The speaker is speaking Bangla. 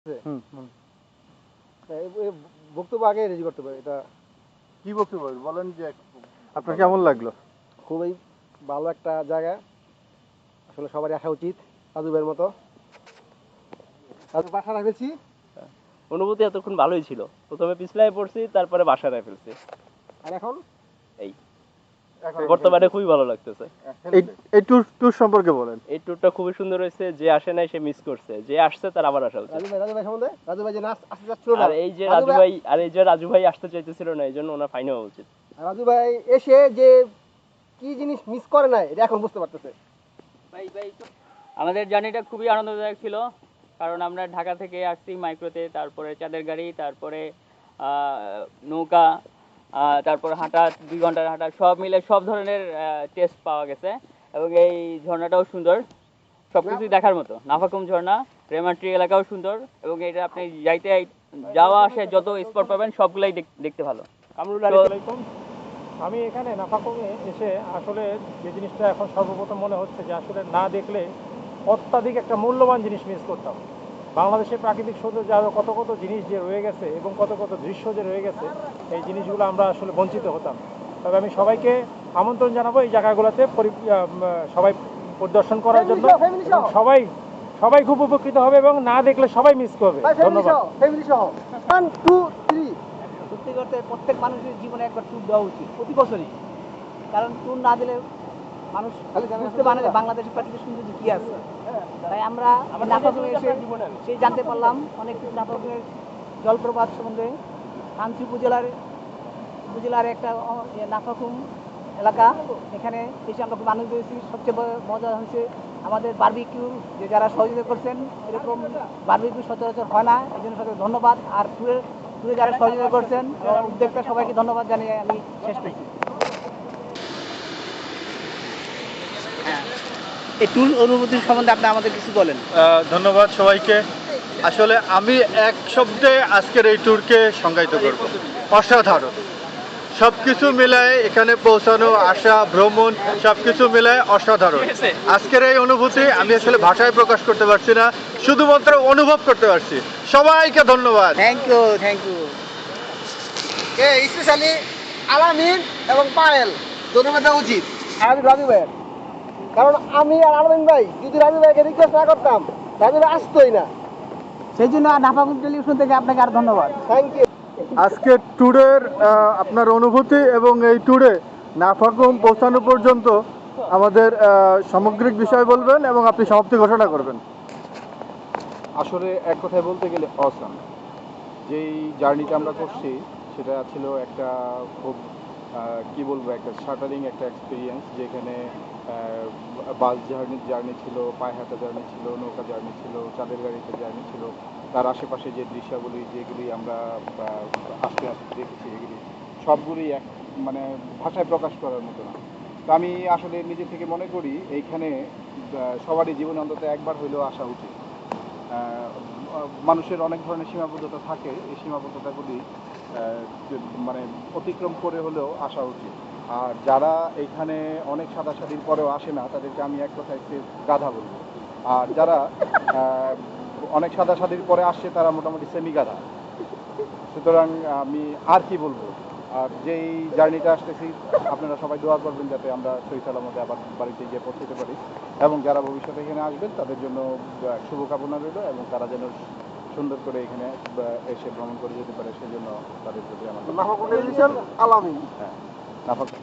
হুম, হুম। বক্তব্য আগে রেডি করতে পারে এটা। কি বক্তব্য বলেন যে আপনার কেমন লাগলো? খুবই ভালো একটা জায়গা, আসলে সবারই আসা উচিত রাজু ভাইয়ের মতো। রাজু বাসা রাখেছি। অনুভূতি এতক্ষণ ভালোই ছিল। প্রথমে পিছলায় পড়ছি, তারপরে বাসায় ফেলছি। আর এখন এই এখন বর্তমানে খুবই ভালো লাগতেছে। এই ট্যুর সম্পর্কে বলেন। এই ট্যুরটা খুবই সুন্দর হয়েছে। যে আসে নাই সে মিস করছে, যে আসছে তার আবার আসা উচিত। রাজু ভাই সম্বন্ধে, রাজু ভাই যে নাচ আসতে যাচ্ছিল না, আর এই যে রাজু ভাই আসতে চাইতেছিল না, এই জন্য ওনার ফাইন হওয়া উচিত। রাজু ভাই এসে যে কি জিনিস মিস করে নাই এটা এখন বুঝতে পারতেছে। আমাদের জার্নিটা খুবই আনন্দদায়ক ছিল, কারণ আমরা ঢাকা থেকে আসছি মাইক্রোতে, তারপরে চাঁদের গাড়ি, তারপরে নৌকা, তারপর হাঁটা 2 ঘন্টার হাঁটা, সব মিলে সব ধরনের টেস্ট পাওয়া গেছে। এবং এই ঝর্ণাটাও সুন্দর, সব কিছুই দেখার মতো। নাফাকুম ঝর্ণা, রেমান্ট্রি এলাকাও সুন্দর, এবং এটা আপনি যাওয়া আসে যত স্পট পাবেন সবগুলাই দেখতে ভালো। আমি এখানে নাফাকুমে এসে আসলে যে জিনিসটা এখন সর্বপ্রথম মনে হচ্ছে যে আসলে না দেখলে অত্যাধিক একটা মূল্যবান জিনিস মিস করতাম। বাংলাদেশের প্রাকৃতিক সৌন্দর্য আরও কত কত জিনিস যে রয়ে গেছে এবং কত কত দৃশ্য যে রয়ে গেছে, এই জিনিসগুলো আমরা আসলে বঞ্চিত হতাম। তবে আমি সবাইকে আমন্ত্রণ জানাবো এই জায়গাগুলোতে সবাই পরিদর্শন করার জন্য। এবং সবাই খুব উপকৃত হবে এবং না দেখলে সবাই মিস করবে। ধন্যবাদ। সত্যি করতে প্রত্যেক মানুষের জীবনে একবার ট্যুর দেওয়া উচিত, প্রতি বছরই। কারণ ট্যুর না দিলে মানুষ বুঝতে পারে না বাংলাদেশের প্রাকৃতিক সৌন্দর্য কি আছে। তাই আমরা নাফাকুমে এসে সেই জানতে পারলাম অনেক কিছু নাফাকুমের জলপ্রপাত সম্বন্ধে। কাঞ্চি উপজেলার একটা নাফাকুম এলাকা, এখানে এসে আমরা খুব আনন্দ পেয়েছি। সবচেয়ে মজা হয়েছে আমাদের বারবিকিউ, যে যারা সহযোগিতা করছেন। এরকম বারবিকিউ সচরাচর হয় না, এই জন্য সবাইকে ধন্যবাদ। আর ট্যুরে যারা সহযোগিতা করছেন উদ্যোক্তা, সবাইকে ধন্যবাদ জানিয়ে আমি শেষ করছি। এই ট্যুর অনুভূতির সম্বন্ধে আপনি আমাদের কিছু বলেন। ধন্যবাদ সবাইকে। আসলে আমি এক শব্দে আজকের এই ট্যুরকে সংজ্ঞায়িত করব, অসাধারণ। সব কিছু মিলায় এখানে পৌঁছানো, আসা, ভ্রমণ সব কিছু মিলায় অসাধারণ। আজকের এই অনুভূতি আমি আসলে ভাষায় প্রকাশ করতে পারছি না, শুধুমাত্র অনুভব করতে পারছি। সবাইকে ধন্যবাদ। Thank you. স্পেশালি আলামিন এবং পায়েল ধন্যবাদ দেওয়া উচিত রাজু ভাইয়ের। কারণ আমি আর আলামিন ভাই যদি রাজু ভাইকে রিকোয়েস্ট না করতাম, রাজু ভাই আসতোই না। সেই জন্য নাফাকুম টেলিভিশন থেকে আপনাকে আর ধন্যবাদ। Thank you. আজকের ট্যুরের আপনার অনুভূতি এবং এই ট্যুরে নাফাকুম পৌঁছানো পর্যন্ত আমাদের সামগ্রিক বিষয় বলবেন এবং আপনি সমাপ্তি ঘোষণা করবেন। আসলে এক কথায় বলতে গেলে অসাম। যেই জার্নিটা আমরা করছি সেটা ছিল একটা খুব কি বলবো, একটা শাটারিং একটা এক্সপিরিয়েন্স, যেখানে বাস জার্নি ছিল, পায়ে হাঁটা জার্নি ছিল, নৌকা জার্নি ছিল, চাঁদের গাড়িতে জার্নি ছিল। তার আশেপাশে যে দৃশ্যাবলী যেগুলি আমরা আস্তে আস্তে দেখেছি, এগুলি সবগুলি মানে ভাষায় প্রকাশ করার মতো না। তো আমি আসলে নিজে থেকে মনে করি এইখানে সবারই জীবনে অন্তত একবার হইলেও আসা উচিত। মানুষের অনেক ধরনের সীমাবদ্ধতা থাকে, এই সীমাবদ্ধতাগুলি মানে অতিক্রম করে হলেও আসা উচিত। আর যারা এখানে অনেক সাদাসাদির পরেও আসে না, তাদেরকে আমি এক কথায় গাধা বলবো। আর যারা অনেক সাদাসাদির পরে আসছে, তারা মোটামুটি সেমি গাধা। সুতরাং আমি আর কি বলবো। আর যেই জার্নিটা আসতেছি, আপনারা সবাই দোয়া করবেন যাতে আমরা সহি সালামতে আবার বাড়িতে গিয়ে পৌঁছতে পারি। এবং যারা ভবিষ্যতে এখানে আসবেন তাদের জন্য শুভকামনা রইল, এবং তারা যেন সুন্দর করে এখানে এসে ভ্রমণ করে যেতে পারে, সেজন্য তাদের প্রতি আমার আলামিন। হ্যাঁ, নাফাকুম।